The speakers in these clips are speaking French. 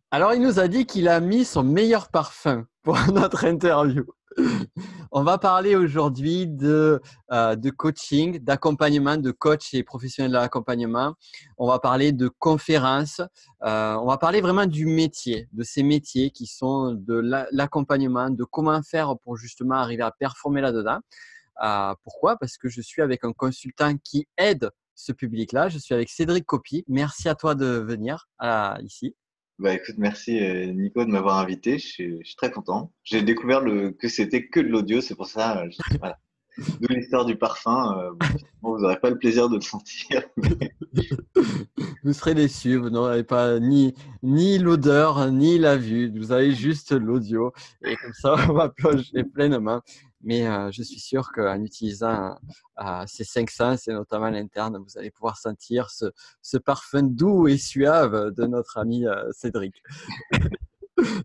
Alors, il nous a dit qu'il a mis son meilleur parfum pour notre interview. On va parler aujourd'hui de coaching, d'accompagnement, de coach et professionnel de l'accompagnement. On va parler de conférences. On va parler vraiment du métier, de ces métiers qui sont de l'accompagnement, de comment faire pour justement arriver à performer là-dedans. Pourquoi? Parce que je suis avec un consultant qui aide ce public-là. Je suis avec Cédric Copy. Merci à toi de venir ici. Bah écoute, merci Nico de m'avoir invité. Je suis très content. J'ai découvert que c'était que de l'audio, c'est pour ça. Voilà. D'où l'histoire du parfum. Bon, finalement, vous n'aurez pas le plaisir de le sentir. Vous serez déçus, vous n'aurez pas ni l'odeur, ni la vue. Vous avez juste l'audio. Et comme ça, on va plonger pleinement. Mais je suis sûr qu'en utilisant ces 5 sens, et notamment l'interne, vous allez pouvoir sentir ce parfum doux et suave de notre ami Cédric.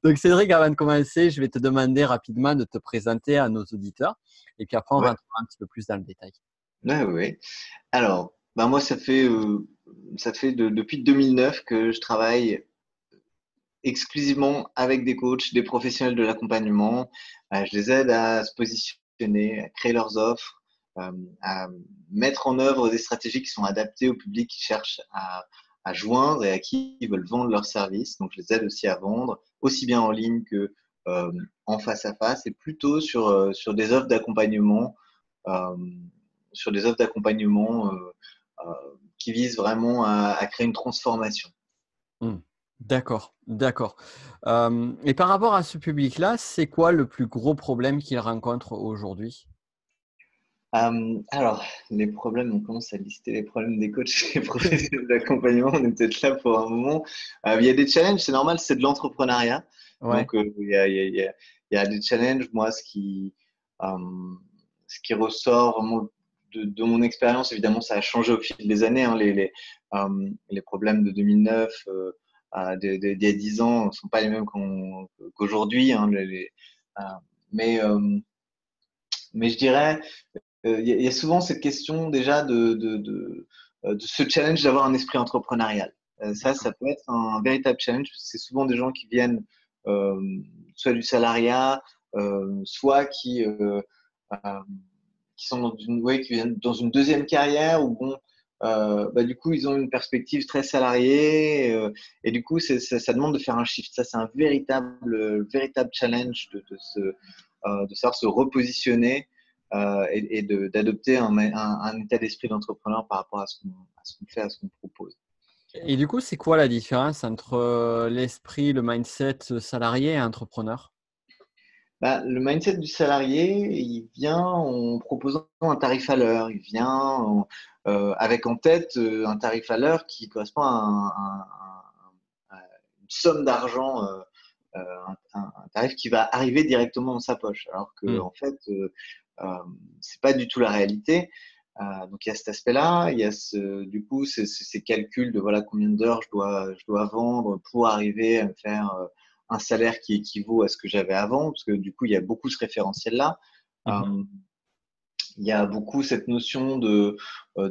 Donc Cédric, avant de commencer, je vais te demander rapidement de te présenter à nos auditeurs. Et puis après, on Ouais, rentrera un petit peu plus dans le détail. ouais, ouais. Alors, bah moi, ça fait depuis 2009 que je travaille exclusivement avec des coachs, des professionnels de l'accompagnement. Je les aide à se positionner, à créer leurs offres, à mettre en œuvre des stratégies qui sont adaptées au public qui cherche à joindre et à qui ils veulent vendre leurs services. Donc, je les aide aussi à vendre, aussi bien en ligne que en face à face, et plutôt sur des offres d'accompagnement, euh, sur des offres d'accompagnement euh, qui visent vraiment à créer une transformation. Hmm. D'accord, d'accord. Et par rapport à ce public-là, c'est quoi le plus gros problème qu'il rencontre aujourd'hui? Alors, les problèmes, on commence à lister les problèmes des coachs et des professionnels d'accompagnement. On est peut-être là pour un moment. Il y a des challenges, c'est normal, c'est de l'entrepreneuriat. Ouais. Donc, il y a des challenges. Moi, ce qui ressort vraiment de mon expérience, évidemment, ça a changé au fil des années, hein. Les problèmes de 2009, d'il y a 10 ans, ne sont pas les mêmes qu'aujourd'hui, hein. Euh, mais, euh, mais je dirais il y a souvent cette question déjà de ce challenge d'avoir un esprit entrepreneurial. Ça peut être un véritable challenge, parce que c'est souvent des gens qui viennent euh, soit du salariat, soit euh, qui sont ouais, qui viennent dans une deuxième carrière, où bon, bah, du coup, ils ont une perspective très salariée, et du coup, ça demande de faire un shift. Ça, c'est un véritable challenge de savoir se repositionner, d'adopter un état d'esprit d'entrepreneur par rapport à ce qu'on fait, à ce qu'on propose. Et du coup, c'est quoi la différence entre l'esprit, le mindset salarié et entrepreneur? Bah, le mindset du salarié, il vient en proposant un tarif à l'heure, il vient avec en tête un tarif à l'heure qui correspond à une somme d'argent, un tarif qui va arriver directement dans sa poche, alors que Hmm. en fait, euh, c'est pas du tout la réalité. Donc il y a cet aspect-là, il y a du coup ces calculs de voilà combien d'heures je dois vendre pour arriver à me faire un salaire qui équivaut à ce que j'avais avant, parce que du coup il y a beaucoup ce référentiel-là. Mhm. Euh, il y a beaucoup cette notion de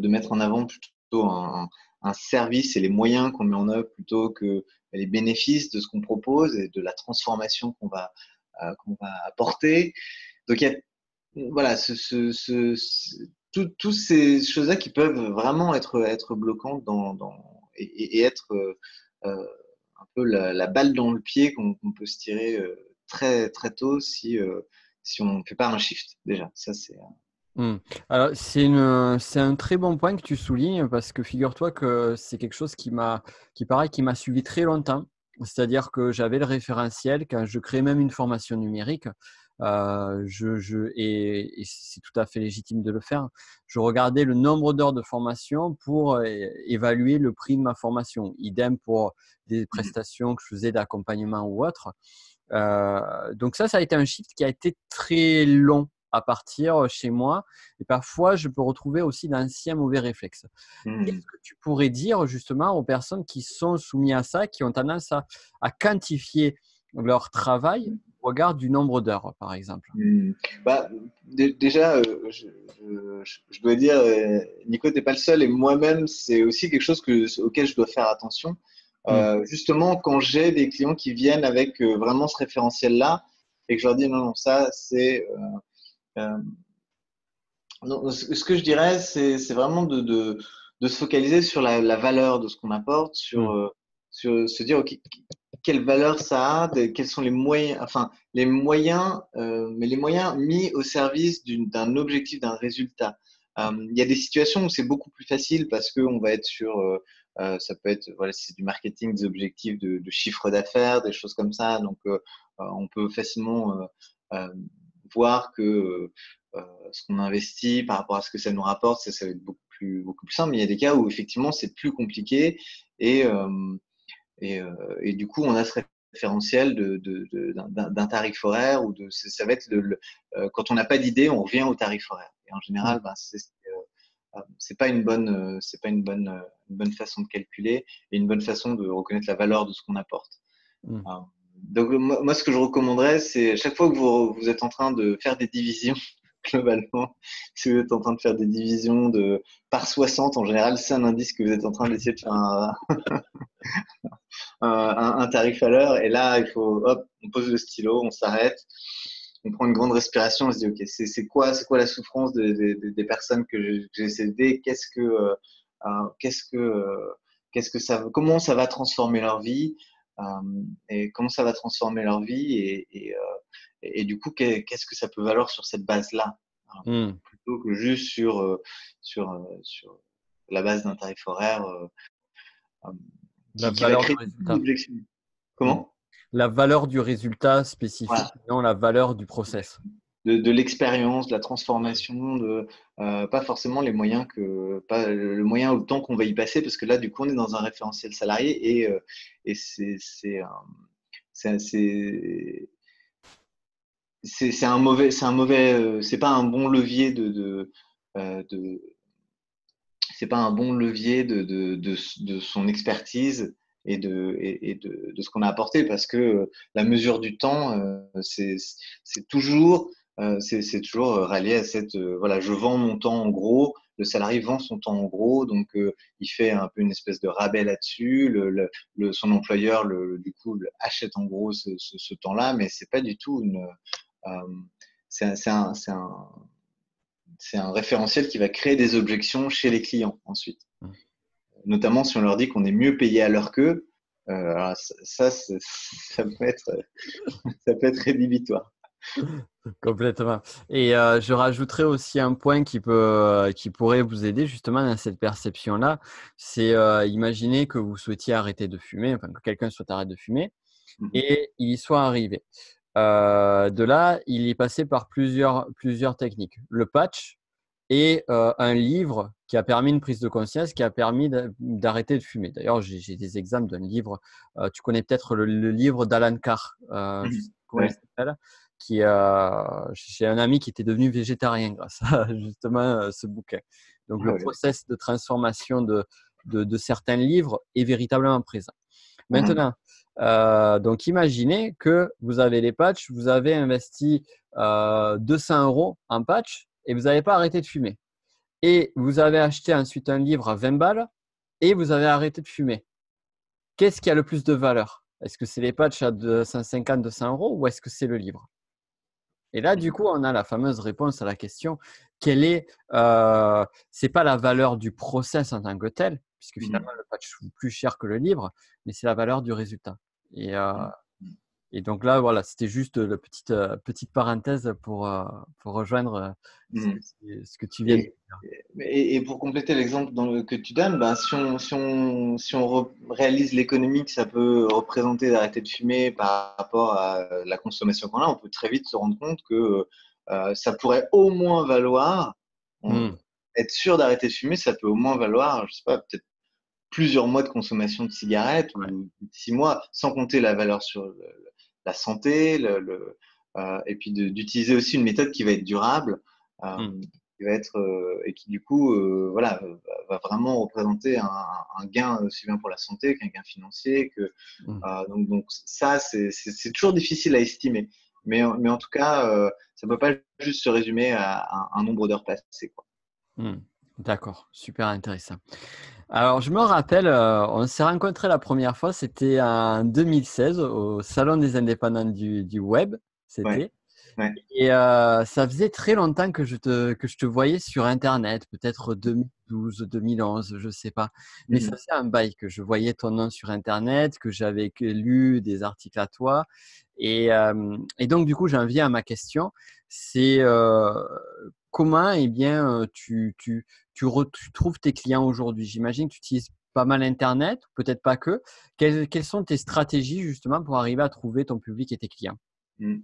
mettre en avant plutôt un service et les moyens qu'on met en œuvre plutôt que les bénéfices de ce qu'on propose et de la transformation qu'on va apporter. Donc il y a voilà, toutes ces choses-là qui peuvent vraiment être bloquantes et être euh, un peu la balle dans le pied qu'on peut se tirer très, très tôt si on ne fait pas un shift, déjà. Ça, c'est. Hmm. Alors, c'est un très bon point que tu soulignes parce que figure-toi que c'est quelque chose qui m'a suivi très longtemps. C'est-à-dire que j'avais le référentiel quand je créais même une formation numérique. Et c'est tout à fait légitime de le faire. Je regardais le nombre d'heures de formation pour évaluer le prix de ma formation. Idem pour des prestations que je faisais d'accompagnement ou autre. Donc ça a été un shift qui a été très long à partir chez moi. Et parfois, je peux retrouver aussi d'anciens mauvais réflexes. Hmm. Qu'est-ce que tu pourrais dire justement aux personnes qui sont soumises à ça, qui ont tendance à quantifier leur travail au regard du nombre d'heures, par exemple? Hmm. Bah, déjà, je dois dire, Nico, t'es pas le seul, et moi-même, c'est aussi quelque chose auquel je dois faire attention. Mm. Justement, quand j'ai des clients qui viennent avec vraiment ce référentiel-là et que je leur dis non, non, ça, c'est. Euh, non, ce que je dirais, c'est vraiment de se focaliser sur la valeur de ce qu'on apporte, Mm. sur se dire, OK, quelle valeur ça a, quels sont les moyens, enfin, les moyens, mais les moyens mis au service d'un objectif, d'un résultat. Il y a des situations où c'est beaucoup plus facile parce qu'on va être sur, ça peut être, voilà, c'est du marketing, des objectifs de chiffre d'affaires, des choses comme ça. Donc, on peut facilement euh, voir que ce qu'on investit par rapport à ce que ça nous rapporte, ça va être beaucoup plus simple. Mais il y a des cas où effectivement c'est plus compliqué et, euh, et du coup on a ce référentiel d'un tarif horaire ou ça va être quand on n'a pas d'idée, on revient au tarif horaire. Et en Mm. général, ben, c'est pas une bonne, une bonne façon de calculer et une bonne façon de reconnaître la valeur de ce qu'on apporte. Mm. Euh, Donc, moi, ce que je recommanderais, c'est chaque fois que vous êtes en train de faire des divisions, globalement, si vous êtes en train de faire des divisions par 60, en général, c'est un indice que vous êtes en train d'essayer de faire un tarif à l'heure. Et là, il faut, hop, on pose le stylo, on s'arrête, on prend une grande respiration, on se dit, OK, c'est quoi la souffrance des personnes que j'ai aidées? Qu'est-ce que comment ça va transformer leur vie? Et comment ça va transformer leur vie et du coup, qu'est-ce que ça peut valoir sur cette base-là, hein, Mm. plutôt que juste sur la base d'un tarif horaire euh, La qui va valeur du créer une résultat. objection. Mm. Comment? La valeur du résultat spécifique, Voilà. non la valeur du process. De l'expérience, de la transformation, pas forcément les moyens pas le moyen ou le temps qu'on va y passer, parce que là, du coup, on est dans un référentiel salarié et c'est c'est pas un bon levier de c'est pas un bon levier de son expertise et de ce qu'on a apporté parce que la mesure du temps, c'est toujours, c'est toujours rallié à cette, voilà, je vends mon temps en gros, le salarié vend son temps en gros, donc il fait un peu une espèce de rabais là-dessus, son employeur, du coup, achète en gros ce temps-là, mais c'est pas du tout euh, c'est un référentiel qui va créer des objections chez les clients ensuite. Mm. Notamment si on leur dit qu'on est mieux payé à l'heure qu'eux, alors ça peut être rédhibitoire. Complètement. Et je rajouterais aussi un point qui pourrait vous aider justement dans cette perception-là. C'est imaginer que vous souhaitiez arrêter de fumer, enfin que quelqu'un souhaite arrêter de fumer Mhm. et il y soit arrivé. De là, il est passé par plusieurs techniques. Le patch et un livre qui a permis une prise de conscience, qui a permis d'arrêter de fumer. D'ailleurs, j'ai des exemples d'un livre. Tu connais peut-être le livre d'Alan Carr, je sais Mhm. pas comment il Ouais. s'appelle, j'ai un ami qui était devenu végétarien grâce à justement ce bouquin. Donc, Ah le ouais. process de transformation de certains livres est véritablement présent. Mhm. Maintenant, donc imaginez que vous avez les patchs, vous avez investi 200 euros en patch et vous n'avez pas arrêté de fumer. Et vous avez acheté ensuite un livre à 20 balles et vous avez arrêté de fumer. Qu'est-ce qui a le plus de valeur? Est-ce que c'est les patchs à 250, 200 euros ou est-ce que c'est le livre? Et là, du Mhm. coup, on a la fameuse réponse à la question, c'est pas la valeur du process en tant que tel, puisque finalement, Mhm. le patch coûte plus cher que le livre, mais c'est la valeur du résultat. Et, euh, Mhm. et donc là, voilà, c'était juste la petite parenthèse pour rejoindre Mhm. ce que tu viens de Et, dire. et pour compléter l'exemple que tu donnes, ben, si on réalise l'économie que ça peut représenter d'arrêter de fumer par rapport à la consommation qu'on a, on peut très vite se rendre compte que ça pourrait au moins valoir, on- Hmm. être sûr d'arrêter de fumer, ça peut au moins valoir, je sais pas, peut-être plusieurs mois de consommation de cigarettes Ouais. ou 6 mois, sans compter la valeur sur la santé, et puis d'utiliser aussi une méthode qui va être durable, Hmm. qui va être et qui du coup, voilà, va vraiment représenter un gain aussi bien pour la santé qu'un gain financier. Hmm. Donc ça, c'est toujours difficile à estimer. Mais en tout cas, ça ne peut pas juste se résumer à un nombre d'heures passées, quoi. Hmm. D'accord, super intéressant. Alors, je me rappelle, on s'est rencontrés la première fois, c'était en 2016 au Salon des indépendants du web, Ouais, c'était. ouais. Et ça faisait très longtemps que je te voyais sur Internet, peut-être 2012, 2011, je sais pas. Mais ça Mhm. faisait un bail que je voyais ton nom sur Internet, que j'avais lu des articles à toi. Et donc, du coup, j'en viens à ma question. C'est comment, eh bien, tu trouves tes clients aujourd'hui? J'imagine que tu utilises pas mal Internet, peut-être pas que. Quelles sont tes stratégies justement pour arriver à trouver ton public et tes clients? Mhm.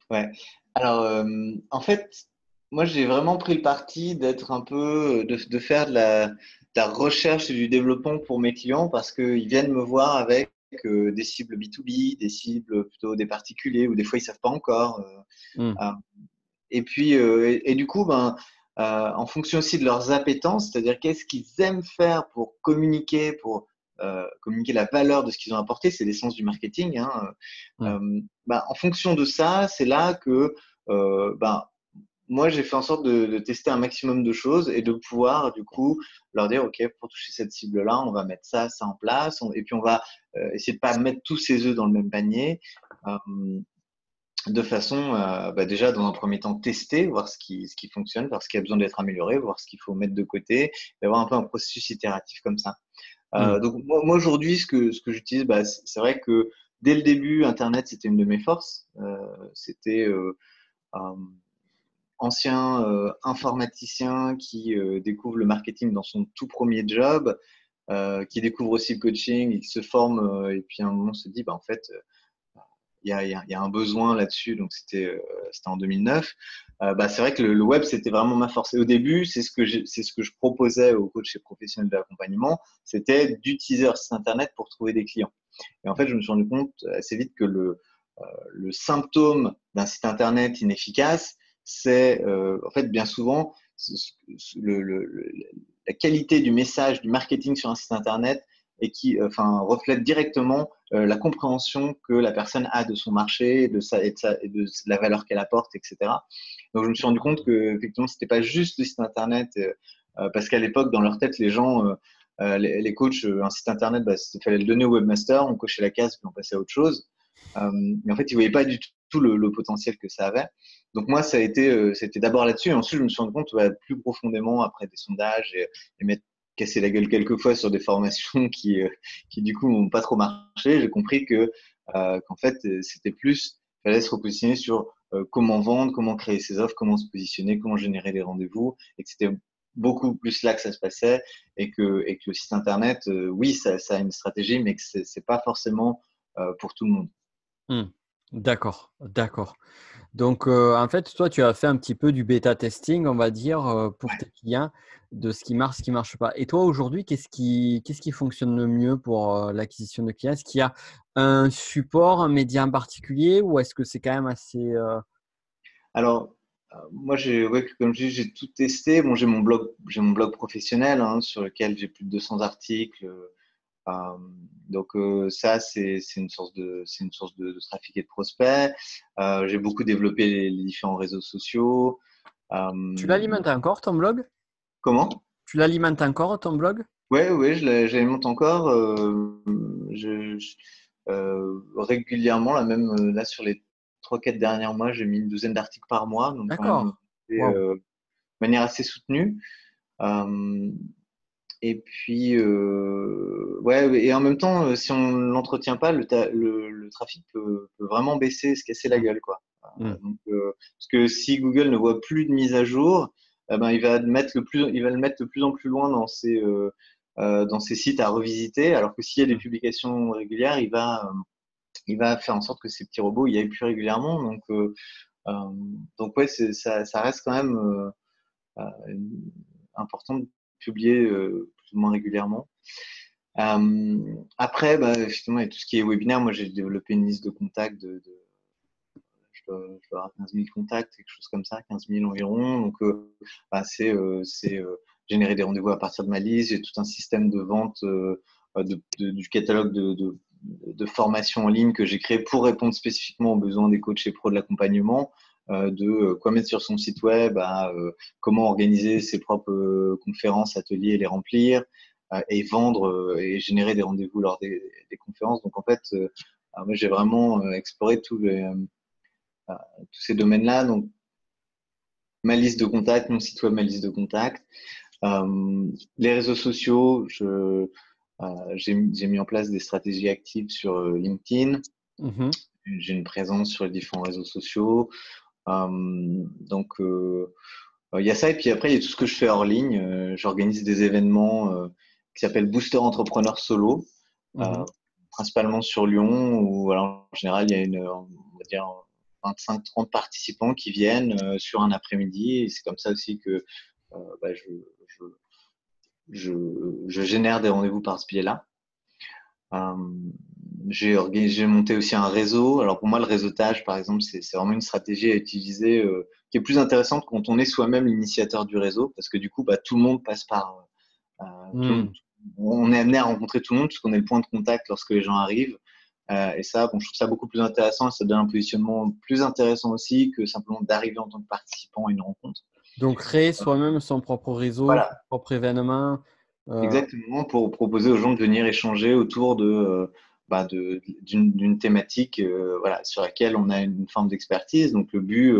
Ouais. Alors, en fait, moi, j'ai vraiment pris le parti d'être un peu, de faire de la recherche et du développement pour mes clients parce qu'ils viennent me voir avec des cibles B2B, des cibles plutôt des particuliers ou des fois ils savent pas encore. Hmm. Euh, et puis, et du coup, ben, en fonction aussi de leurs appétences, c'est-à-dire qu'est-ce qu'ils aiment faire pour communiquer, pour communiquer la valeur de ce qu'ils ont apporté, c'est l'essence du marketing. Hein. Hmm. Ben, en fonction de ça, c'est là que ben, moi, j'ai fait en sorte de tester un maximum de choses et de pouvoir, du coup, leur dire, OK, pour toucher cette cible-là, on va mettre ça, ça en place. Et puis, on va essayer de pas mettre tous ses œufs dans le même panier. Euh, de façon, bah déjà, dans un premier temps, tester, voir ce qui fonctionne, voir ce qui a besoin d'être amélioré, voir ce qu'il faut mettre de côté, et avoir un peu un processus itératif comme ça. Hmm. Donc, moi aujourd'hui, ce que j'utilise, bah, c'est vrai que dès le début, Internet, c'était une de mes forces. C'était un ancien informaticien qui découvre le marketing dans son tout premier job, qui découvre aussi le coaching, et qui se forme, et puis à un moment se dit, bah, en fait, il y a un besoin là-dessus, donc c'était en 2009. Bah, c'est vrai que le web, c'était vraiment ma force. Et au début, c'est ce que je proposais aux coachs et professionnels de l'accompagnement, c'était d'utiliser leur site internet pour trouver des clients. Et en fait, je me suis rendu compte assez vite que le symptôme d'un site internet inefficace, c'est en fait bien souvent le, le, le, la qualité du message, du marketing sur un site internet et qui enfin, reflète directement la compréhension que la personne a de son marché, de la valeur qu'elle apporte, etc. Donc je me suis rendu compte que effectivement c'était pas juste le site internet, parce qu'à l'époque dans leur tête les gens, les coachs, un site internet, bah, il fallait le donner au webmaster, on cochait la case puis on passait à autre chose. Mais en fait ils voyaient pas du tout le potentiel que ça avait. Donc moi c'était d'abord là-dessus et ensuite je me suis rendu compte plus profondément après des sondages et m'être cassé la gueule quelques fois sur des formations qui du coup n'ont pas trop marché. J'ai compris qu'en fait c'était plus, il fallait se repositionner sur comment vendre, comment créer ses offres, comment se positionner, comment générer des rendez-vous, et que c'était beaucoup plus là que ça se passait, et que le site internet, oui, ça a une stratégie, mais que c'est pas forcément pour tout le monde. Hmm. D'accord, d'accord. Donc, en fait, toi, tu as fait un petit peu du bêta testing, on va dire, pour tes clients, de ce qui marche pas. Et toi, aujourd'hui, qu'est-ce qui fonctionne le mieux pour l'acquisition de clients? Est-ce qu'il y a un support, un média en particulier, ou est-ce que c'est quand même assez… Alors, moi, ouais, comme je dis, j'ai tout testé. Bon, j'ai mon blog professionnel hein, sur lequel j'ai plus de 200 articles. Euh, donc ça, c'est une source de trafic et de prospects. J'ai beaucoup développé les différents réseaux sociaux. Tu Euh, l'alimentes encore, ton blog? comment? Tu l'alimentes encore, ton blog? Ouais, ouais, j'alimente encore. Régulièrement, là même là sur les 3-4 derniers mois, j'ai mis une douzaine d'articles par mois, donc quand même D'accord. Waouh. de manière assez soutenue. Euh, et puis, ouais, et en même temps, si on ne l'entretient pas, le trafic peut vraiment baisser, se casser la Hmm. gueule, quoi. Hmm. Parce que si Google ne voit plus de mise à jour, eh ben, il va le mettre de plus en plus loin dans ses sites à revisiter, alors que s'il y a des Hmm. publications régulières, il va faire en sorte que ces petits robots y aillent plus régulièrement. Euh, donc ouais, ça reste quand même important de publier plus ou moins régulièrement. Après, bah, effectivement, il y a tout ce qui est webinaire. Moi, j'ai développé une liste de contacts je dois avoir 15 000 contacts, quelque chose comme ça, 15 000 environ. Donc, bah, c'est générer des rendez-vous à partir de ma liste. J'ai tout un système de vente du catalogue de formation en ligne que j'ai créé pour répondre spécifiquement aux besoins des coachs et pros de l'accompagnement. de quoi mettre sur son site web, à comment organiser ses propres conférences, ateliers et les remplir, et vendre et générer des rendez-vous lors des conférences. Donc en fait, moi j'ai vraiment exploré tous ces domaines-là. Donc ma liste de contacts, mon site web, ma liste de contacts. Les réseaux sociaux, j'ai mis en place des stratégies actives sur LinkedIn. Mhm. J'ai une présence sur les différents réseaux sociaux. Donc, il y a ça. Et puis après, il y a tout ce que je fais hors ligne. J'organise des événements qui s'appellent Booster Entrepreneur Solo, Mhm. principalement sur Lyon, où alors, en général, il y a on va dire 25-30 participants qui viennent sur un après-midi. Et c'est comme ça aussi que bah, je génère des rendez-vous par ce biais-là. J'ai monté aussi un réseau. Alors pour moi, le réseautage, par exemple, c'est vraiment une stratégie à utiliser qui est plus intéressante quand on est soi-même l'initiateur du réseau, parce que du coup, bah, tout le monde passe par Hmm. on est amené à rencontrer tout le monde puisqu'on est le point de contact lorsque les gens arrivent. Et ça, bon, je trouve ça beaucoup plus intéressant et ça donne un positionnement plus intéressant aussi que simplement d'arriver en tant que participant à une rencontre. Donc, créer soi-même son propre réseau, son Voilà, propre événement. Euh, exactement, pour proposer aux gens de venir échanger autour d'une thématique voilà, sur laquelle on a une forme d'expertise. Donc le but,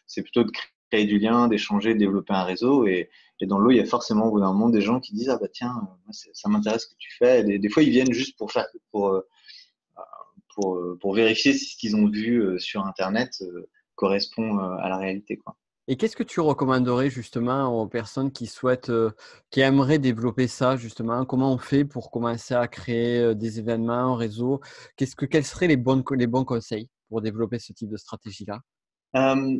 c'est plutôt de créer du lien, d'échanger, de développer un réseau. Et dans le lot, il y a forcément au bout d'un moment des gens qui disent ah bah tiens, ça m'intéresse ce que tu fais. Et des fois, ils viennent juste pour vérifier si ce qu'ils ont vu sur Internet correspond à la réalité, quoi. Et qu'est-ce que tu recommanderais justement aux personnes qui souhaitent, qui aimeraient développer ça justement? Comment on fait pour commencer à créer des événements, un réseau? Quels seraient les bons conseils pour développer ce type de stratégie-là? Euh,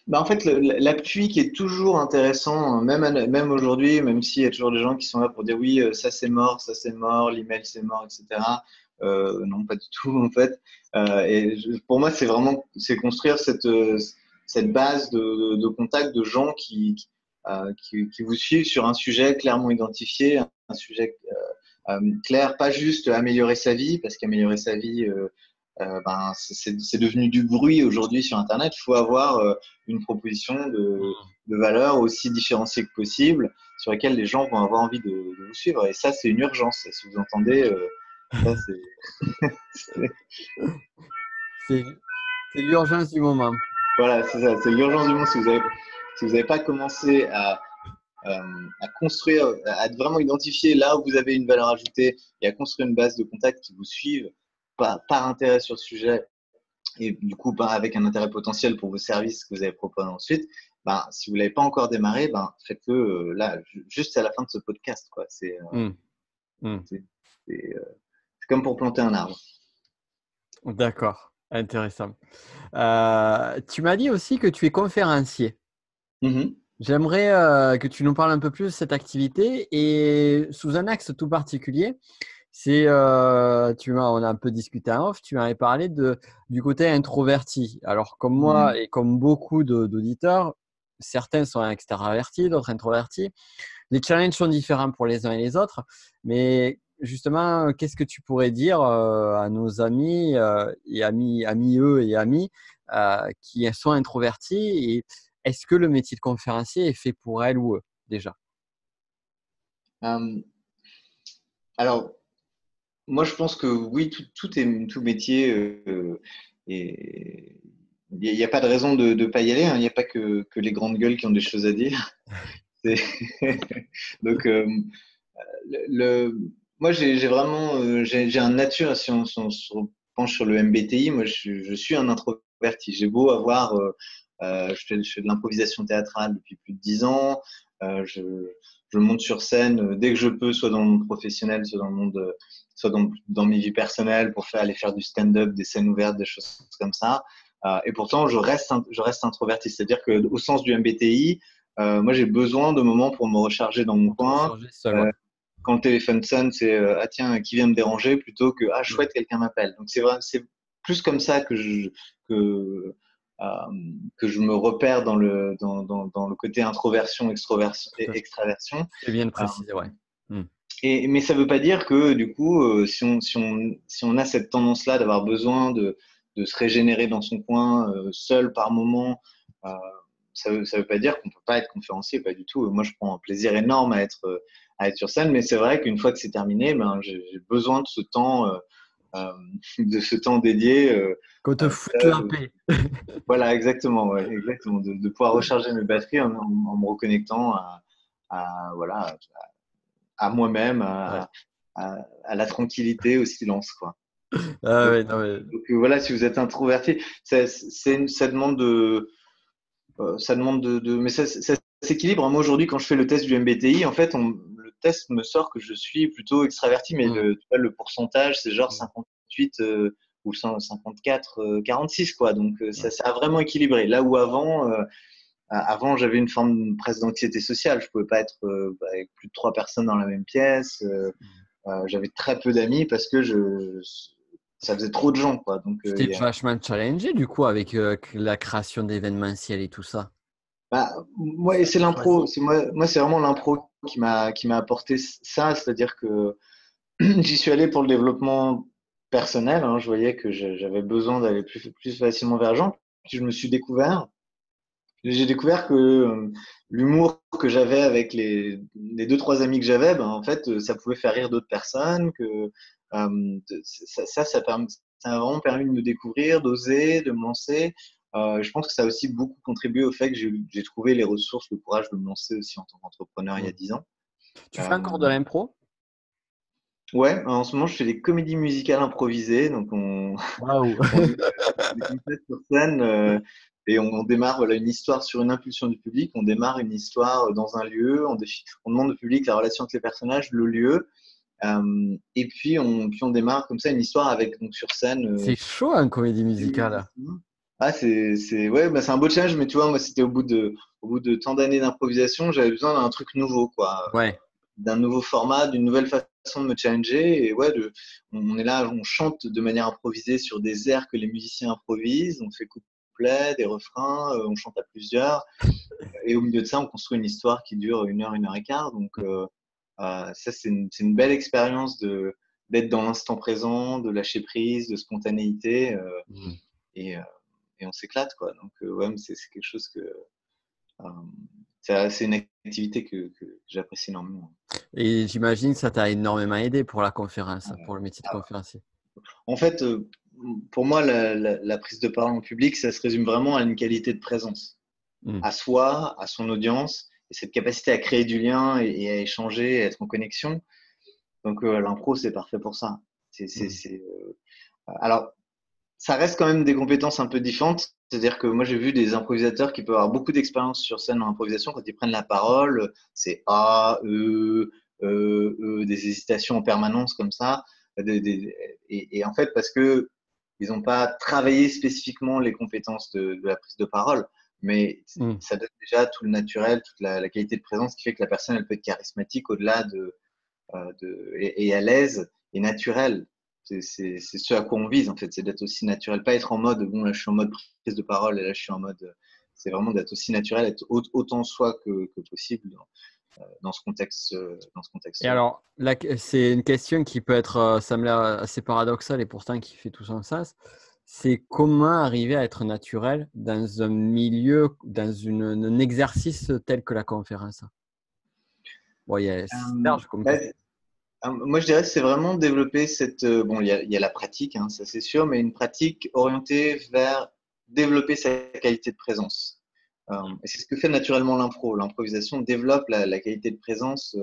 Bah en fait, l'appui qui est toujours intéressant, même aujourd'hui, même s'il y a toujours des gens qui sont là pour dire oui, ça c'est mort, l'email c'est mort, etc. Non, pas du tout en fait. Pour moi, c'est construire cette base de contact de gens qui vous suivent sur un sujet clairement identifié, un sujet clair, pas juste améliorer sa vie, parce qu'améliorer sa vie, ben, c'est devenu du bruit aujourd'hui sur Internet. Il faut avoir une proposition de valeur aussi différenciée que possible, sur laquelle les gens vont avoir envie de vous suivre. Et ça, c'est une urgence. Si vous entendez, ça, c'est- C'est c'est l'urgence du moment. voilà, c'est ça, c'est l'urgence du monde. Si vous avez pas commencé à construire, à vraiment identifier là où vous avez une valeur ajoutée et à construire une base de contacts qui vous suivent par intérêt sur le sujet et du coup avec un intérêt potentiel pour vos services que vous allez proposer ensuite, ben, si vous ne l'avez pas encore démarré, ben, faites-le là, juste à la fin de ce podcast, quoi. Hmm, hmm. C'est, c'est, euh, c'est comme pour planter un arbre. D'accord, intéressant. Tu m'as dit aussi que tu es conférencier. Mhm. J'aimerais que tu nous parles un peu plus de cette activité et sous un axe tout particulier. On a un peu discuté en off, tu m'avais parlé du côté introverti. Alors, comme moi Mhm. et comme beaucoup d'auditeurs, certains sont extravertis, d'autres introvertis. Les challenges sont différents pour les uns et les autres, mais justement, qu'est-ce que tu pourrais dire à nos amis et amis eux et amis qui sont introvertis et est-ce que le métier de conférencier est fait pour elles ou eux déjà? Euh, alors, moi, je pense que oui, tout métier, est- il n'y a pas de raison de ne pas y aller, hein. Il n'y a pas que les grandes gueules qui ont des choses à dire. C'est- Donc, moi, j'ai vraiment, j'ai un nature, si on se penche sur le MBTI, moi, je suis un introverti. J'ai beau avoir, je fais de l'improvisation théâtrale depuis plus de 10 ans, euh, je, je monte sur scène dès que je peux, soit dans le monde professionnel, soit dans le monde, soit dans mes vies personnelles pour aller faire du stand-up, des scènes ouvertes, des choses comme ça. Et pourtant, je reste introverti. C'est-à-dire que, au sens du MBTI, moi, j'ai besoin de moments pour me recharger dans mon Pour te coin. recharger seul, ouais. Euh, Quand le téléphone sonne, c'est ah tiens, qui vient me déranger plutôt que ah Mm. chouette, quelqu'un m'appelle. Donc c'est vrai, c'est plus comme ça que, euh, que je me repère dans le côté introversion, extroversion et Tout à fait. extraversion. C'est bien de Euh, préciser, ouais. Mm. mais ça ne veut pas dire que du coup, si on a cette tendance-là d'avoir besoin de se régénérer dans son coin, seul par moment, Euh, ça veut pas dire qu'on peut pas être conférencier, pas du tout. Moi, je prends un plaisir énorme à être sur scène, mais c'est vrai qu'une fois que c'est terminé, ben, j'ai besoin euh, de ce temps dédié. Qu'on te foute la Seul. paix. Voilà, exactement, ouais, exactement. De pouvoir recharger mes batteries en me reconnectant voilà, à moi-même, Ouais. à la tranquillité, au silence, quoi. Ah Donc, ouais, non, mais voilà, si vous êtes introverti, ça demande mais ça s'équilibre. Moi, aujourd'hui, quand je fais le test du MBTI, en fait, le test me sort que je suis plutôt extraverti, mais hmm, tu vois, le pourcentage, c'est genre hmm, 58 ou 54, 46, quoi. Donc, ouais. ça a vraiment équilibré. Là où avant, j'avais une forme presque d'anxiété sociale. Je pouvais pas être avec plus de 3 personnes dans la même pièce. J'avais très peu d'amis parce que ça faisait trop de gens, quoi. Donc, Tu t'es vachement challengé du coup avec la création d'événementiels et tout ça. moi, et Ça c'est t'a l'impro. choisi. Moi, c'est vraiment l'impro qui m'a apporté ça. C'est-à-dire que j'y suis allé pour le développement personnel, hein. Je voyais que j'avais besoin d'aller plus facilement vers les gens. Puis je me suis découvert. J'ai découvert que l'humour que j'avais avec les 2, 3 amis que j'avais, ben, en fait, ça pouvait faire rire d'autres personnes. Ça a vraiment permis de me découvrir, d'oser, de me lancer. Je pense que ça a aussi beaucoup contribué au fait que j'ai trouvé les ressources, le courage de me lancer aussi en tant qu'entrepreneur il y a Hmm. 10 ans. Tu fais Euh, encore de l'impro? ouais, en ce moment, je fais des comédies musicales improvisées. Donc, Waouh! on est comme ça sur scène et on démarre voilà, une histoire sur une impulsion du public. On démarre une histoire dans un lieu. On demande au public la relation entre les personnages, le lieu. Et puis on démarre comme ça une histoire avec donc sur scène. C'est chaud une comédie Des musicale. musiciens. Ouais, bah, c'est un beau challenge, mais tu vois, moi, c'était au bout de tant d'années d'improvisation, j'avais besoin d'un truc nouveau, quoi, Ouais. d'un nouveau format, d'une nouvelle façon de me challenger. Et ouais, on est là, on chante de manière improvisée sur des airs que les musiciens improvisent, on fait couplets, des refrains, on chante à plusieurs. Et au milieu de ça, on construit une histoire qui dure 1 heure, 1 heure et quart. Donc, ça, c'est une belle expérience d'être dans l'instant présent, de lâcher prise, de spontanéité. Hmm. Et, euh, et on s'éclate, quoi. Donc, ouais, mais c'est quelque chose euh, c'est une activité que j'apprécie énormément. Et j'imagine que ça t'a énormément aidé pour la conférence, pour le métier de Ah, conférencier. en fait, pour moi, la prise de parole en public, ça se résume vraiment à une qualité de présence, Hmm. à soi, à son audience, et cette capacité à créer du lien et à échanger, à être en connexion. Donc, l'impro, c'est parfait pour ça. Hmm. Alors, ça reste quand même des compétences un peu différentes. C'est-à-dire que moi, j'ai vu des improvisateurs qui peuvent avoir beaucoup d'expérience sur scène en improvisation. Quand ils prennent la parole, c'est A, des hésitations en permanence comme ça. Et en fait, parce que ils n'ont pas travaillé spécifiquement les compétences de la prise de parole, mais Hmm. ça donne déjà tout le naturel, toute la qualité de présence qui fait que la personne, elle peut être charismatique au-delà et à l'aise et naturelle. C'est ce à quoi on vise, en fait, c'est d'être aussi naturel. Pas être en mode, bon, là, je suis en mode prise de parole et là, je suis en mode. C'est vraiment d'être aussi naturel, être autant soi que possible dans ce contexte, dans ce Et contexte-là. alors, là, c'est une question qui peut être, ça me l'air assez paradoxal et pourtant qui fait tout son sens. C'est comment arriver à être naturel dans un milieu, dans un exercice tel que la conférence. Bon, c'est large comme Bah, question. moi, je dirais que c'est vraiment développer bon, il y a la pratique, hein, ça c'est sûr, mais une pratique orientée vers développer sa qualité de présence. Et c'est ce que fait naturellement l'impro. L'improvisation développe la qualité de présence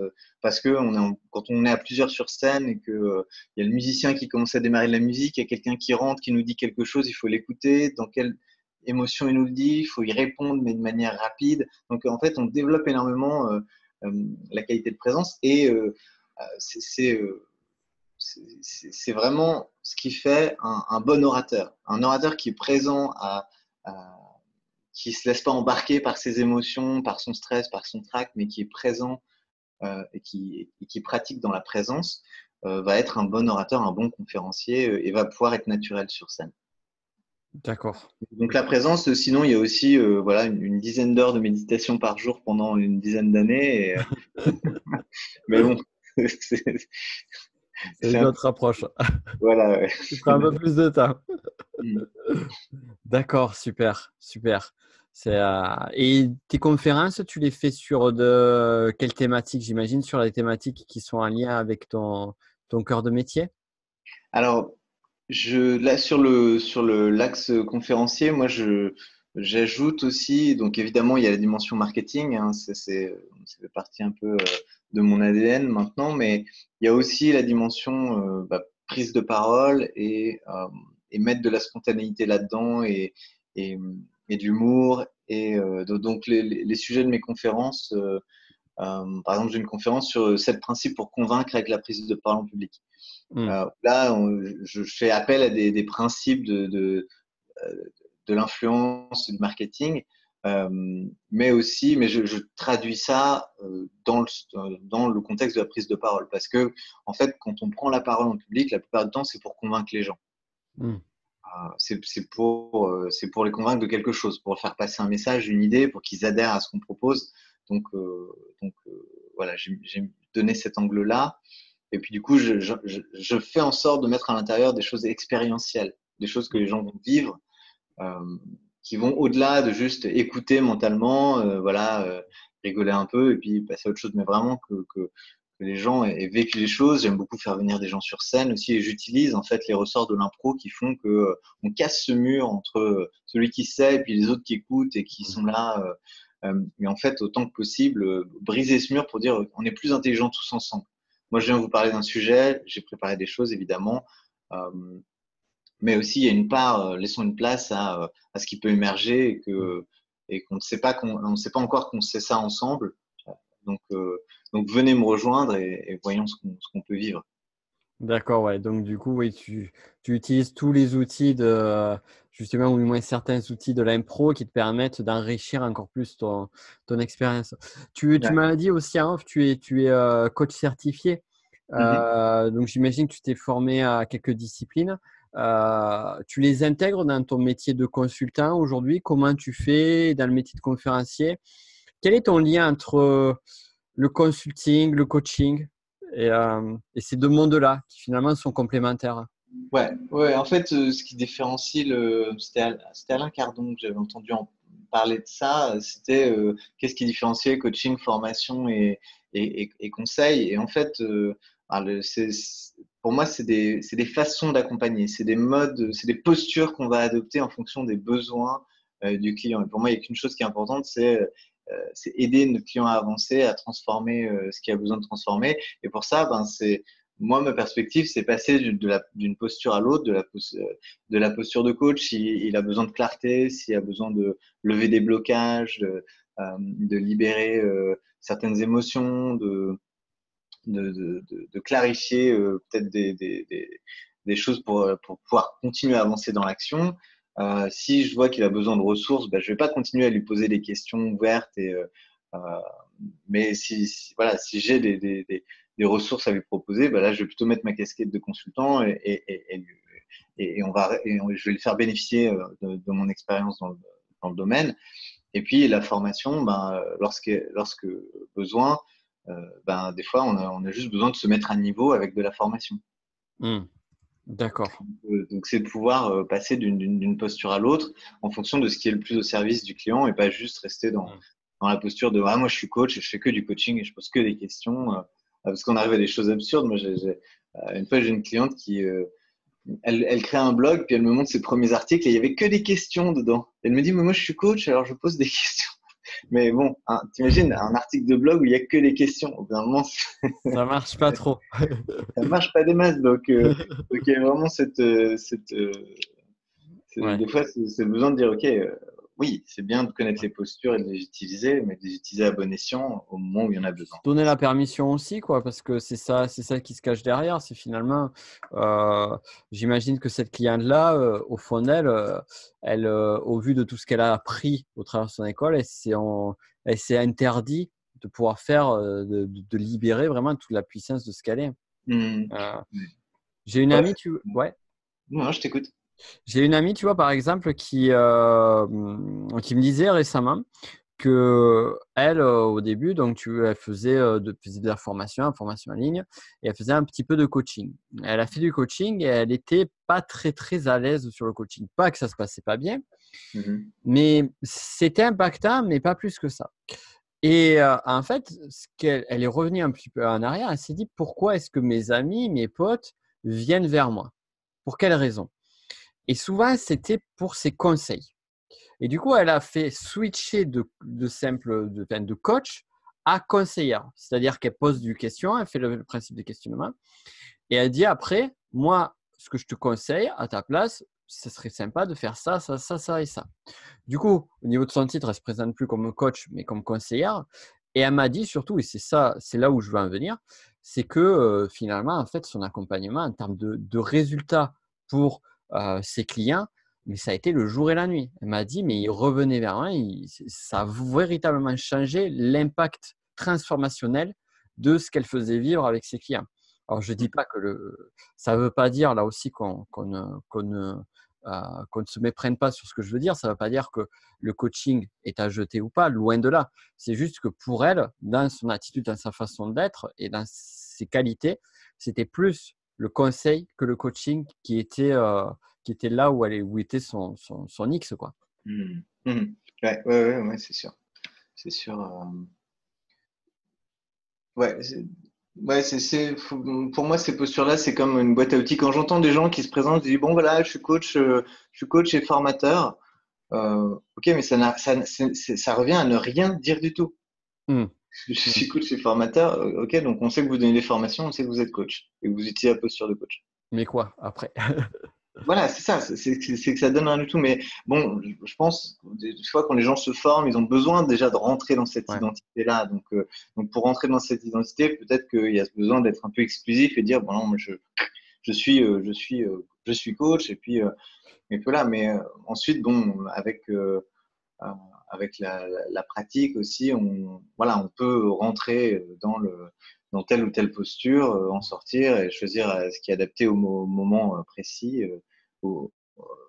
parce que quand on est à plusieurs sur scène et que il y a le musicien qui commence à démarrer de la musique, il y a quelqu'un qui rentre, qui nous dit quelque chose, il faut l'écouter. Dans quelle émotion il nous le dit, il faut y répondre, mais de manière rapide. Donc en fait, on développe énormément la qualité de présence et c'est vraiment ce qui fait un bon orateur. Un orateur qui est présent qui se laisse pas embarquer par ses émotions, par son stress, par son trac, mais qui est présent et qui pratique dans la présence, va être un bon orateur, un bon conférencier et va pouvoir être naturel sur scène. D'accord. Donc la présence, sinon il y a aussi voilà une dizaine d'heures de méditation par jour pendant une dizaine d'années. Mais bon, c'est C'est c'est une un autre approche. voilà. Ouais. Il prend un peu plus de temps. Mm. D'accord, super, super. Et tes conférences, tu les fais sur quelles thématiques? J'imagine sur les thématiques qui sont en lien avec ton cœur de métier. Alors, là, sur l'axe conférencier, moi, j'ajoute aussi, donc évidemment, il y a la dimension marketing, hein, ça fait partie un peu de mon ADN maintenant, mais il y a aussi la dimension prise de parole et mettre de la spontanéité là-dedans et, et de l'humour. Donc, les sujets de mes conférences, par exemple, j'ai une conférence sur 7 principes pour convaincre avec la prise de parole en public. Hmm. Là, je fais appel à des principes de l'influence, du marketing, mais je traduis ça dans le contexte de la prise de parole. Parce que, en fait, quand on prend la parole en public, la plupart du temps, c'est pour convaincre les gens. Hmm. C'est pour les convaincre de quelque chose, pour faire passer un message, une idée, pour qu'ils adhèrent à ce qu'on propose. Donc, euh, donc, voilà, j'ai donné cet angle-là. Et puis du coup, je fais en sorte de mettre à l'intérieur des choses expérientielles, des choses que les gens vont vivre, euh, qui vont au-delà de juste écouter mentalement, rigoler un peu et puis passer à autre chose, mais vraiment que les gens aient vécu les choses. J'aime beaucoup faire venir des gens sur scène aussi et j'utilise en fait les ressorts de l'impro qui font que on casse ce mur entre celui qui sait et puis les autres qui écoutent et qui sont là. Mais en fait, autant que possible, briser ce mur pour dire on est plus intelligents tous ensemble. Moi, je viens vous parler d'un sujet, j'ai préparé des choses évidemment, mais aussi il y a une part, laissons une place à ce qui peut émerger et qu'on ne sait pas on ne sait pas encore qu'on sait ça ensemble. Donc, euh, donc venez me rejoindre et voyons ce qu'on peut vivre. D'accord, ouais. Donc, du coup, oui, tu utilises tous les outils justement, ou du moins certains outils de l'impro qui te permettent d'enrichir encore plus ton expérience. Tu Ouais. m'as dit aussi, hein, tu es coach certifié. Mhm. Donc, j'imagine que tu t'es formé à quelques disciplines. Tu les intègres dans ton métier de consultant aujourd'hui? Comment tu fais dans le métier de conférencier? Quel est ton lien entre le consulting, le coaching et ces deux mondes-là qui finalement sont complémentaires? Ouais, ouais. En fait, ce qui différencie c'était Alain Cardon que j'avais entendu en parler de ça. C'était qu'est-ce qui différenciait coaching, formation et conseil. Et en fait, pour moi, c'est des façons d'accompagner, c'est des modes, c'est des postures qu'on va adopter en fonction des besoins du client. Et pour moi, il n'y a qu'une chose qui est importante, c'est aider notre client à avancer, à transformer ce qu'il a besoin de transformer. Et pour ça, ben, moi, ma perspective, c'est passer d'une posture à l'autre, de la posture de coach. Il a besoin de clarté, s'il a besoin de lever des blocages, de libérer certaines émotions, de clarifier peut-être des choses pour pouvoir continuer à avancer dans l'action. Si je vois qu'il a besoin de ressources, ben, je vais pas continuer à lui poser des questions ouvertes euh, mais voilà, si j'ai des ressources à lui proposer, ben là, je vais plutôt mettre ma casquette de consultant je vais le faire bénéficier de mon expérience dans le domaine. Et puis la formation, ben, lorsque besoin, ben, des fois, on a juste besoin de se mettre à niveau avec de la formation. Hmm, d'accord. Donc c'est de pouvoir passer d'une posture à l'autre en fonction de ce qui est le plus au service du client et pas juste rester Hmm. dans la posture de ah, moi je suis coach et je fais que du coaching et je pose que des questions parce qu'on arrive à des choses absurdes. Une fois, j'ai une cliente qui elle crée un blog puis elle me montre ses premiers articles et il y avait que des questions dedans. Elle me dit mais moi je suis coach alors je pose des questions. Mais bon, hein, t'imagines un article de blog où il y a que des questions. Au bout d'un moment, Ça marche pas trop. ça marche pas des masses. Donc il y a vraiment Ouais. des fois, c'est le besoin de dire, OK, oui, c'est bien de connaître les postures et de les utiliser, mais de les utiliser à bon escient au moment où il y en a besoin. Donner la permission aussi, quoi, parce que c'est ça qui se cache derrière. C'est finalement, euh, j'imagine que cette cliente-là, au fond d'elle, au vu de tout ce qu'elle a appris au travers de son école, elle s'est interdit de pouvoir faire, de libérer vraiment toute la puissance de ce qu'elle est. Mmh. Euh, j'ai une Ouais, amie, ouais. non, je t'écoute. J'ai une amie, tu vois, par exemple, qui me disait récemment que elle, au début, donc elle faisait de la formation en ligne, et elle faisait un petit peu de coaching. Elle a fait du coaching et elle n'était pas très très à l'aise sur le coaching. Pas que ça se passait pas bien, Mhm. mais c'était impactant, mais pas plus que ça. Et en fait, elle est revenue un petit peu en arrière. Elle s'est dit pourquoi est-ce que mes amis, mes potes viennent vers moi? Pour quelles raisons? Et souvent, c'était pour ses conseils. Et du coup, elle a fait switcher de coach à conseillère. C'est-à-dire qu'elle pose du question, elle fait le principe de questionnement. Et elle dit après, moi, ce que je te conseille à ta place, ce serait sympa de faire ça, ça, ça, ça et ça. Du coup, au niveau de son titre, elle ne se présente plus comme coach, mais comme conseillère. Et elle m'a dit surtout, et c'est ça, c'est là où je veux en venir, c'est que finalement, en fait, son accompagnement en termes de résultats pour ses clients, mais ça a été le jour et la nuit. Elle m'a dit, mais il revenait vers moi, ça a véritablement changé l'impact transformationnel de ce qu'elle faisait vivre avec ses clients. Alors, je ne dis pas que ça ne veut pas dire là aussi qu'on ne se méprenne pas sur ce que je veux dire. Ça ne veut pas dire que le coaching est à jeter ou pas, loin de là. C'est juste que pour elle, dans son attitude, dans sa façon d'être et dans ses qualités, c'était plus le conseil que le coaching qui était là où était son X, quoi. Mhm. Mhm. Ouais, c'est sûr. C'est sûr. Ouais, pour moi, ces postures-là, c'est comme une boîte à outils. Quand j'entends des gens qui se présentent, je dis, bon, voilà, je suis coach et formateur. Ok, mais ça revient à ne rien dire du tout. Mmh. Je Mmh. suis coach et formateur. Ok, donc on sait que vous donnez des formations, on sait que vous êtes coach et que vous utilisez la posture de coach. Mais quoi après? Voilà, c'est ça, c'est que ça donne rien du tout. Mais bon, je pense, des fois, quand les gens se forment, ils ont besoin déjà de rentrer dans cette Ouais. identité-là. Donc, pour rentrer dans cette identité, peut-être qu'il y a besoin d'être un peu exclusif et dire, bon, non, je suis coach, et puis là. Mais ensuite, bon, euh, avec la pratique aussi, voilà, on peut rentrer dans telle ou telle posture, en sortir et choisir ce qui est adapté au moment précis,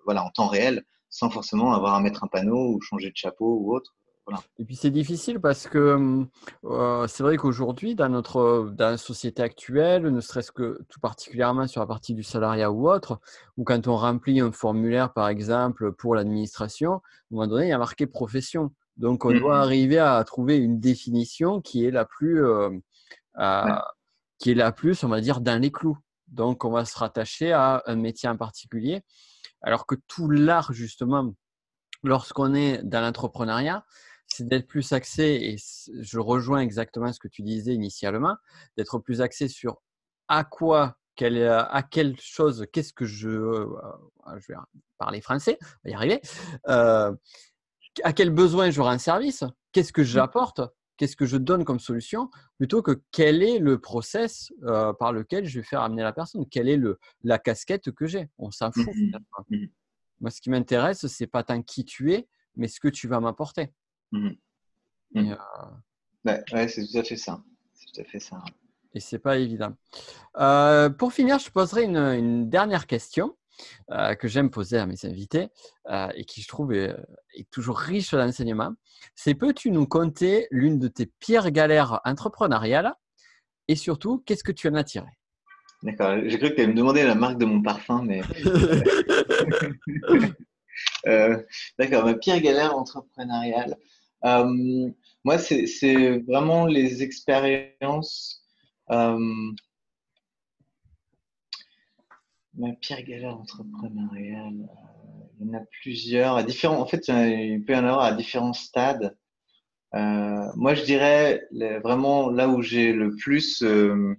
voilà, en temps réel, sans forcément avoir à mettre un panneau ou changer de chapeau ou autre. Voilà. Et puis c'est difficile parce que c'est vrai qu'aujourd'hui, dans la société actuelle, ne serait-ce que tout particulièrement sur la partie du salariat ou autre, ou quand on remplit un formulaire, par exemple, pour l'administration, à un moment donné, il y a marqué profession. Donc, on doit Mhm. arriver à trouver une définition qui est euh, Ouais. on va dire, dans les clous. Donc, on va se rattacher à un métier en particulier, alors que tout l'art, justement, lorsqu'on est dans l'entrepreneuriat, c'est d'être plus axé, et je rejoins exactement ce que tu disais initialement, d'être plus axé sur à quelle chose, qu'est-ce que je vais parler français, on va y arriver, euh, à quel besoin j'aurai un service, qu'est-ce que j'apporte, qu'est-ce que je donne comme solution, plutôt que quel est le process par lequel je vais faire amener la personne, quelle est la casquette que j'ai. On s'en fout Mhm. finalement. Mhm. Moi, ce qui m'intéresse, c'est pas tant qui tu es, mais ce que tu vas m'apporter. Mhm. Et, Mhm. Ouais, c'est tout à fait ça. C'est tout à fait ça. et c'est pas évident. Pour finir, je poserai une dernière question que j'aime poser à mes invités et qui, je trouve, est toujours riche d'enseignements. C'est peux-tu nous conter l'une de tes pires galères entrepreneuriales et surtout, qu'est-ce que tu en as tiré? D'accord. J'ai cru que tu allais me demander la marque de mon parfum, mais d'accord. Ma pire galère entrepreneuriale. Euh, Moi, c'est vraiment les expériences. euh, Ma pire galère entrepreneuriale, il y en a plusieurs, en fait, il peut y en avoir à différents stades. Moi, je dirais vraiment là où j'ai le plus, où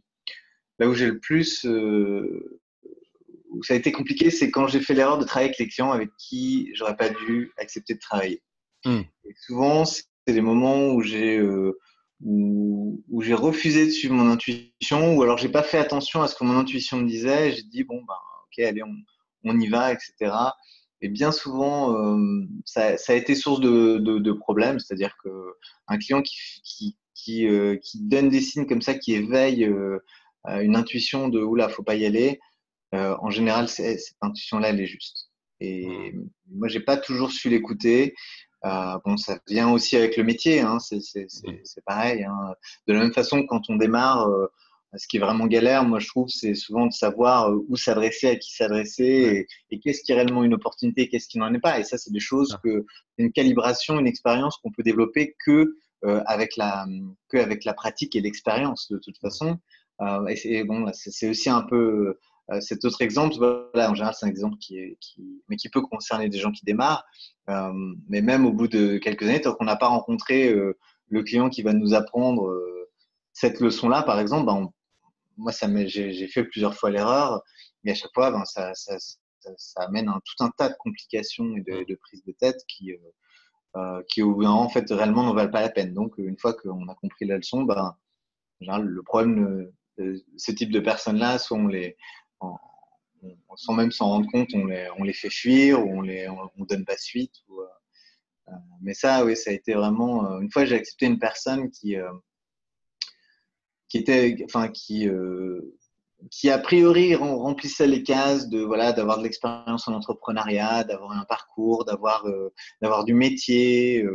ça a été compliqué, c'est quand j'ai fait l'erreur de travailler avec les clients avec qui j'aurais pas dû accepter de travailler. Hmm. Et souvent, c'est des moments où j'ai refusé de suivre mon intuition, ou alors j'ai pas fait attention à ce que mon intuition me disait. Et j'ai dit bon ben ok, allez, on y va, etc. Et bien souvent, ça a été source de problèmes, c'est-à-dire que un client qui donne des signes comme ça, qui éveille une intuition de oula, faut pas y aller. En général, cette intuition-là, elle est juste. Hmm. Et moi, j'ai pas toujours su l'écouter. Bon, ça vient aussi avec le métier, hein, c'est pareil. Hein. De la même façon, quand on démarre, ce qui est vraiment galère, moi je trouve, c'est souvent de savoir où s'adresser, à qui s'adresser Ouais, et qu'est-ce qui est réellement une opportunité, qu'est-ce qui n'en est pas. Et ça, c'est des choses ça. une calibration, une expérience qu'on peut développer avec que avec la pratique et l'expérience de toute façon. Et bon, c'est aussi un peu cet autre exemple. Voilà, en général, c'est un exemple mais qui peut concerner des gens qui démarrent. Mais même au bout de quelques années, tant qu'on n'a pas rencontré le client qui va nous apprendre cette leçon-là, par exemple, ben, moi, j'ai fait plusieurs fois l'erreur, mais à chaque fois, ben, ça amène tout un tas de complications et Mm. de prises de tête qui au bout d'un moment, en fait, réellement n'en valent pas la peine. Donc, une fois qu'on a compris la leçon, ben, en général, le problème de ce type de personnes-là, soit sans même s'en rendre compte, on les fait fuir ou on donne pas suite. Mais ça, oui, ça a été vraiment. Une fois, j'ai accepté une personne qui était, enfin, qui a priori remplissait les cases de voilà d'avoir de l'expérience en entrepreneuriat, d'avoir un parcours, d'avoir du métier.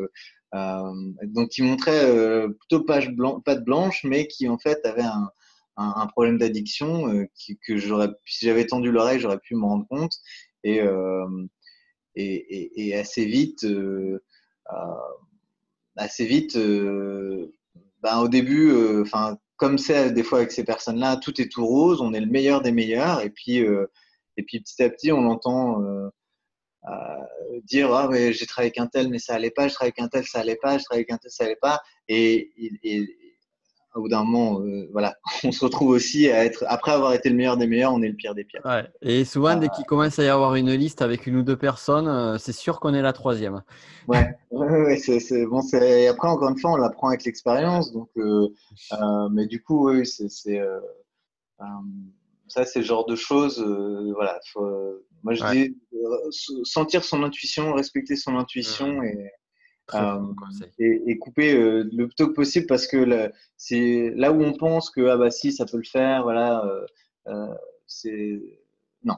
Donc qui montrait plutôt patte blanche, mais qui en fait avait un problème d'addiction que si j'avais tendu l'oreille, j'aurais pu m'en rendre compte. Et, euh, et euh, assez vite, ben, au début, enfin, comme c'est des fois avec ces personnes-là, tout est tout rose, on est le meilleur des meilleurs, et puis petit à petit, on entend dire ah mais j'ai travaillé avec un tel, mais ça allait pas, je travaille avec un tel, ça allait pas, je travaille avec un tel, ça allait pas, et au bout d'un moment, voilà, on se retrouve aussi à être, après avoir été le meilleur des meilleurs, on est le pire des pires. Ouais. Et souvent, dès qu'il commence à y avoir une liste avec une ou deux personnes, c'est sûr qu'on est la troisième. Ouais, bon, c'est, après, encore une fois, on l'apprend avec l'expérience, donc, mais du coup, oui, euh, ça, c'est le genre de choses, voilà, moi je Ouais. dis, sentir son intuition, respecter son Mm. intuition Très très euh, bon conseil. et couper le plus tôt que possible parce que c'est là où on pense que, ah bah si, ça peut le faire, voilà, euh, c'est, non,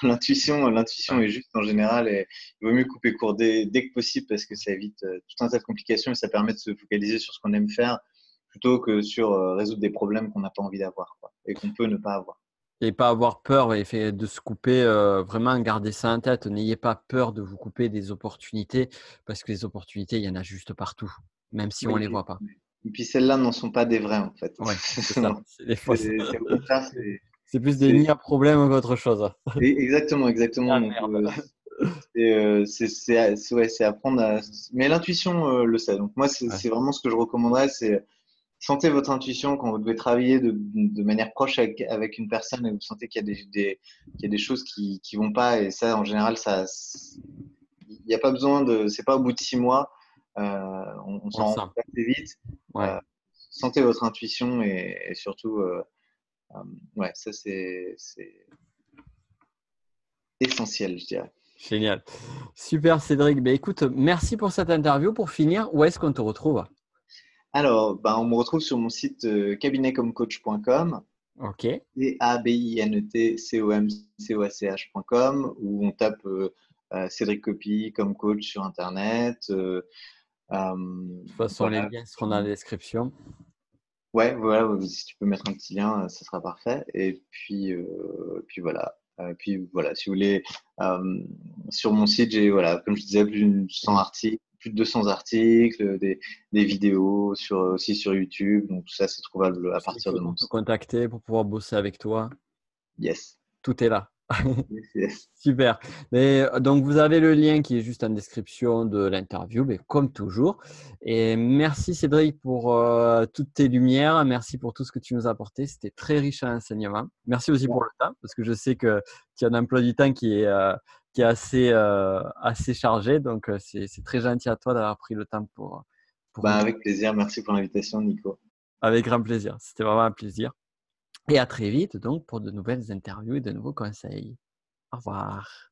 l'intuition Ouais. est juste en général et il vaut mieux couper court dès que possible parce que ça évite tout un tas de complications et ça permet de se focaliser sur ce qu'on aime faire plutôt que sur résoudre des problèmes qu'on n'a pas envie d'avoir, quoi, et qu'on peut ne pas avoir. Et pas avoir peur et de se couper, vraiment garder ça en tête. N'ayez pas peur de vous couper des opportunités parce que les opportunités, il y en a juste partout, même si on ne Oui, les voit pas. et puis celles-là n'en sont pas des vraies en fait. Ouais, c'est ça, c'est des fausses. C'est au contraire, C'est plus des c'est, nids à problème qu'autre chose. exactement, exactement. Ah Donc, merde. ouais, c'est apprendre à. Mais l'intuition le sait. Donc, moi, Ouais, c'est vraiment ce que je recommanderais, c'est sentez votre intuition quand vous devez travailler de manière proche avec une personne et vous sentez qu'il y a qu'il y a des choses qui vont pas. Et ça, en général, il n'y a pas besoin c'est pas au bout de 6 mois. On on s'en le rend sent. compte assez vite. Ouais, Euh, Sentez votre intuition et surtout, euh, ouais, ça, c'est essentiel, je dirais. génial. Super Cédric. Ben, écoute, merci pour cette interview. Pour finir, où est-ce qu'on te retrouve? Alors, ben, on me retrouve sur mon site cabinetcomcoach.com, Ok, CABINETCOMCOACH.com, où on tape Cédric Copy comme coach sur Internet. de toute façon, les Voilà. liens seront dans la description. Ouais, voilà, si tu peux mettre un petit lien, ça sera parfait. Et puis voilà. Puis voilà, si vous voulez, euh, sur mon site, j'ai, voilà, comme je disais, plus de 200 articles, des vidéos aussi sur YouTube. Donc tout ça, c'est trouvable à Ce qu'il partir faut de pour mon te site. contacter, pour pouvoir bosser avec toi, Yes. tout est là. Yes, yes. Super. Mais, donc, vous avez le lien qui est juste en description de l'interview, mais comme toujours. Et merci Cédric pour toutes tes lumières. Merci pour tout ce que tu nous as apporté. C'était très riche en enseignements. Merci aussi pour le temps, parce que je sais que tu as un emploi du temps qui est assez chargé. Donc, c'est très gentil à toi d'avoir pris le temps pour Ben, nous. avec plaisir. Merci pour l'invitation, Nico. Avec grand plaisir. C'était vraiment un plaisir. Et à très vite donc pour de nouvelles interviews et de nouveaux conseils. Au revoir.